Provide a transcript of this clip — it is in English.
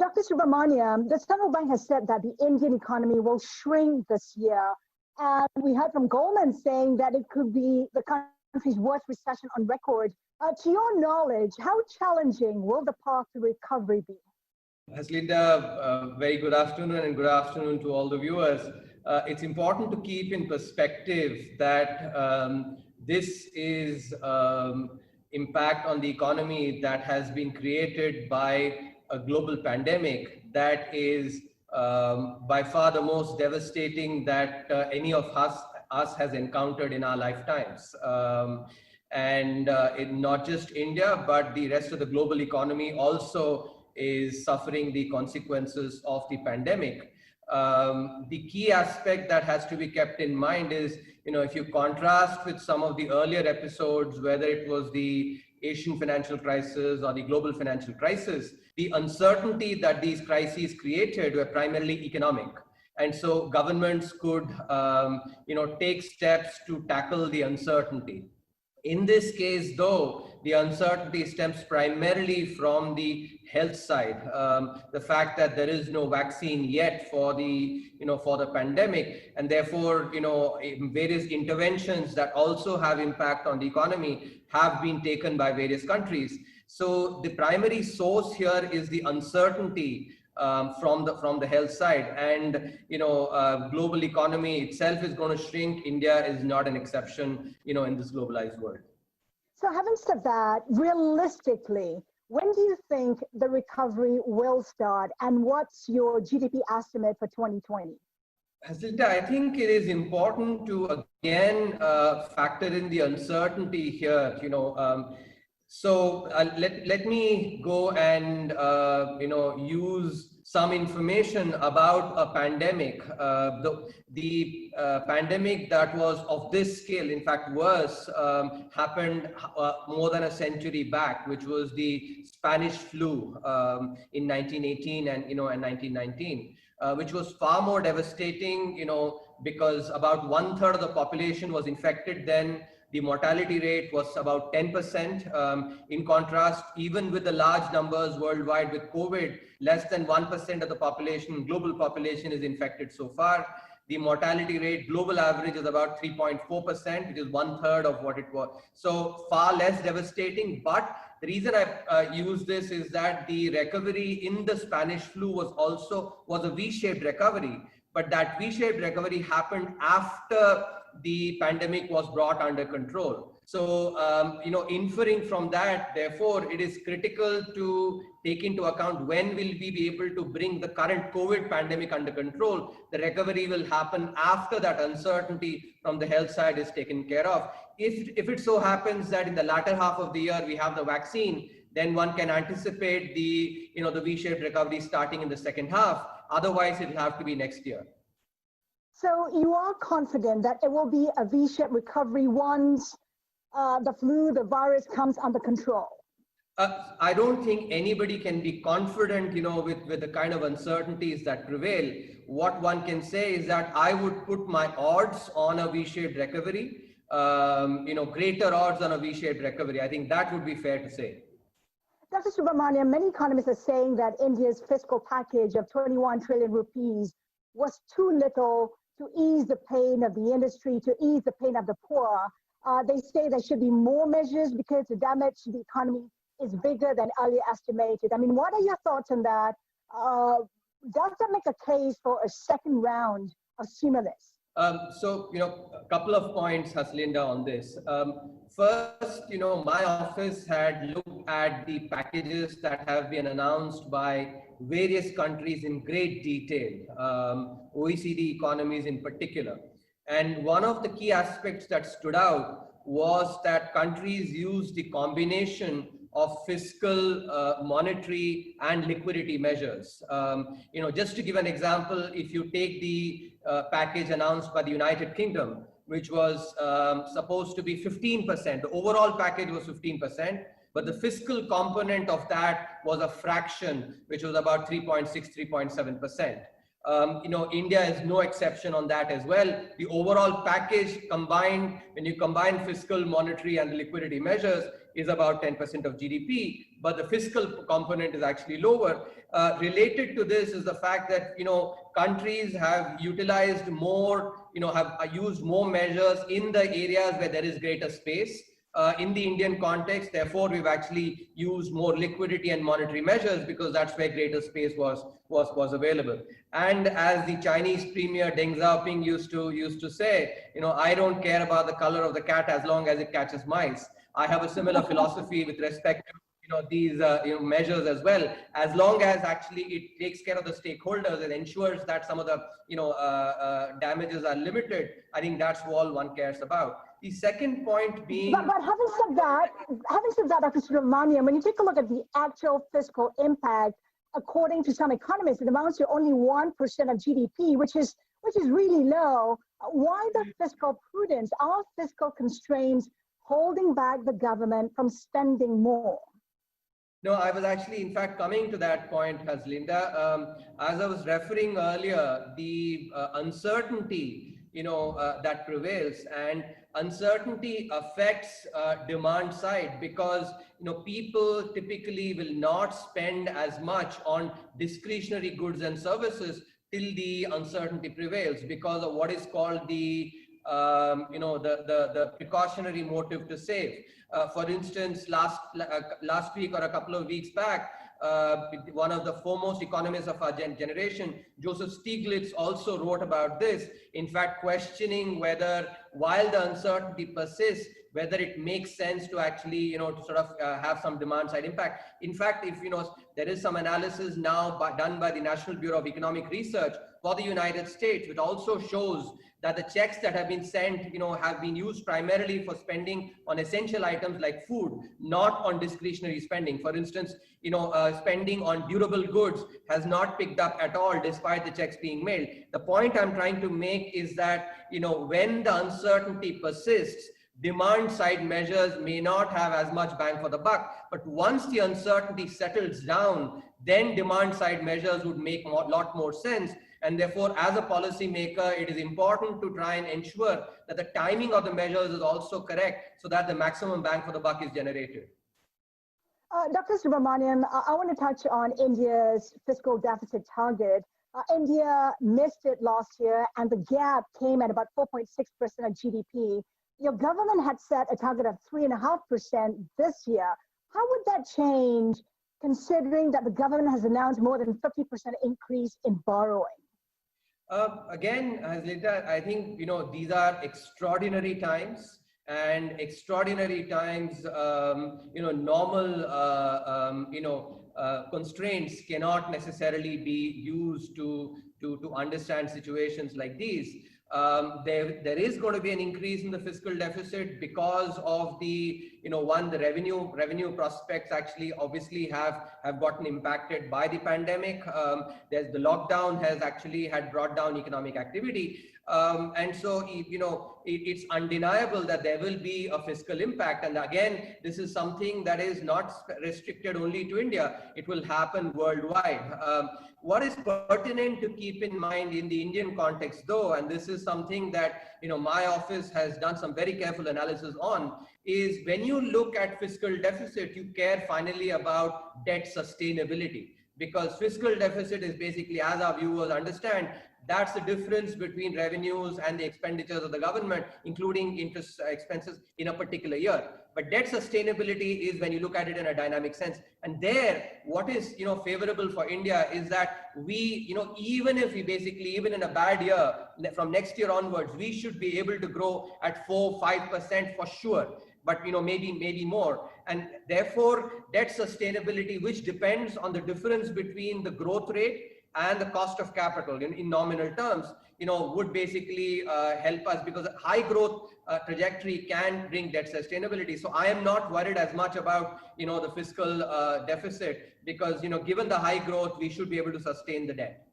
Dr. Subramanian, the central bank has said that the Indian economy will shrink this year. And we heard from Goldman saying that it could be the country's worst recession on record. To your knowledge, how challenging will the path to recovery be? Haslinda, very good afternoon, and good afternoon to all the viewers. It's important to keep in perspective that this is impact on the economy that has been created by a global pandemic that is by far the most devastating that any of us has encountered in our lifetimes. And in not just India, but the rest of the global economy also is suffering the consequences of the pandemic. The key aspect that has to be kept in mind is, if you contrast with some of the earlier episodes, whether it was the Asian financial crisis or the global financial crisis, the uncertainty that these crises created were primarily economic. And so governments could, take steps to tackle the uncertainty. In this case, though, the uncertainty stems primarily from the health side. The fact that there is no vaccine yet for the pandemic, and therefore, various interventions that also have impact on the economy have been taken by various countries. So the primary source here is the uncertainty from the health side, and global economy itself is going to shrink. India is not an exception, in this globalized world. So having said that, realistically, when do you think the recovery will start, and what's your GDP estimate for 2020? Haslinda, I think it is important to again factor in the uncertainty here. So let me go and use some information about a pandemic. The pandemic that was of this scale, in fact worse, happened more than a century back, which was the Spanish flu in 1918 and 1919, which was far more devastating, because about 1/3 of the population was infected then. The mortality rate was about 10%. In contrast, even with the large numbers worldwide with COVID, less than 1% of the population, global population, is infected so far. The mortality rate, global average, is about 3.4%, which is 1/3 of what it was. So far less devastating. But the reason I use this is that the recovery in the Spanish flu was a V-shaped recovery. But that V-shaped recovery happened after the pandemic was brought under control. So, inferring from that, therefore, it is critical to take into account when will we be able to bring the current COVID pandemic under control. The recovery will happen after that uncertainty from the health side is taken care of. If it so happens that in the latter half of the year we have the vaccine, then one can anticipate the V-shaped recovery starting in the second half. Otherwise, it will have to be next year. So you are confident that it will be a V-shaped recovery once the virus comes under control? I don't think anybody can be confident, with the kind of uncertainties that prevail. What one can say is that I would put my odds on a V-shaped recovery, greater odds on a V-shaped recovery. I think that would be fair to say. Dr. Subramanian, many economists are saying that India's fiscal package of 21 trillion rupees was too little to ease the pain of the industry, to ease the pain of the poor. They say there should be more measures because the damage to the economy is bigger than earlier estimated. I mean, what are your thoughts on that? Does that make a case for a second round of stimulus? So, a couple of points, Haslinda, on this. First, my office had looked at the packages that have been announced by various countries in great detail, OECD economies in particular. And one of the key aspects that stood out was that countries used the combination of fiscal, monetary, and liquidity measures. Just to give an example, if you take the package announced by the United Kingdom, which was supposed to be 15%, the overall package was 15%, but the fiscal component of that was a fraction, which was about 3.6, 3.7%. India is no exception on that as well. The overall package combined, when you combine fiscal, monetary, and the liquidity measures, is about 10% of GDP, but the fiscal component is actually lower. Related to this is the fact that, countries have utilized more, have used more measures in the areas where there is greater space. In the Indian context, therefore, we've actually used more liquidity and monetary measures because that's where greater space was available. And as the Chinese premier Deng Xiaoping used to say, I don't care about the color of the cat as long as it catches mice. I have a similar philosophy with respect to these measures as well. As long as actually it takes care of the stakeholders and ensures that some of the damages are limited, I think that's all one cares about. The second point being... But having said that, Dr. Subramanian, when you take a look at the actual fiscal impact, according to some economists, it amounts to only 1% of GDP, which is really low. Why the fiscal prudence? Are fiscal constraints holding back the government from spending more? No, I was actually, in fact, coming to that point, Haslinda. As I was referring earlier, the uncertainty, that prevails, and uncertainty affects demand side because, people typically will not spend as much on discretionary goods and services till the uncertainty prevails because of what is called the precautionary motive to save. For instance, last week or a couple of weeks back, one of the foremost economists of our generation, Joseph Stiglitz, also wrote about this, in fact, questioning whether, while the uncertainty persists, whether it makes sense to actually, to sort of have some demand side impact. In fact, if, there is some analysis now done by the National Bureau of Economic Research for the United States, which also shows that the checks that have been sent, have been used primarily for spending on essential items like food, not on discretionary spending. For instance, spending on durable goods has not picked up at all despite the checks being mailed. The point I'm trying to make is that, when the uncertainty persists, demand side measures may not have as much bang for the buck. But once the uncertainty settles down, then demand side measures would make a lot more sense. And therefore, as a policymaker, it is important to try and ensure that the timing of the measures is also correct so that the maximum bang for the buck is generated. Dr. Subramanian, I want to touch on India's fiscal deficit target. India missed it last year, and the gap came at about 4.6% of GDP. Your government had set a target of 3.5% this year. How would that change, considering that the government has announced more than 50% increase in borrowing? Again, Haslinda, I think, these are extraordinary times, and extraordinary times, normal, constraints cannot necessarily be used to understand situations like these. There is going to be an increase in the fiscal deficit because of the, the revenue prospects actually obviously have gotten impacted by the pandemic. The lockdown has actually brought down economic activity. And so, it's undeniable that there will be a fiscal impact. And again, this is something that is not restricted only to India. It will happen worldwide. What is pertinent to keep in mind in the Indian context, though, and this is something that, my office has done some very careful analysis on, is when you look at fiscal deficit, you care finally about debt sustainability. Because fiscal deficit is basically, as our viewers understand, that's the difference between revenues and the expenditures of the government, including interest expenses in a particular year. But debt sustainability is when you look at it in a dynamic sense. And there, what is favorable for India is that we, even in a bad year, from next year onwards, we should be able to grow at 4-5% for sure. But maybe more. And therefore, debt sustainability, which depends on the difference between the growth rate and the cost of capital in nominal terms, would basically help us, because a high growth trajectory can bring debt sustainability. So I am not worried as much about the fiscal deficit, because given the high growth, we should be able to sustain the debt.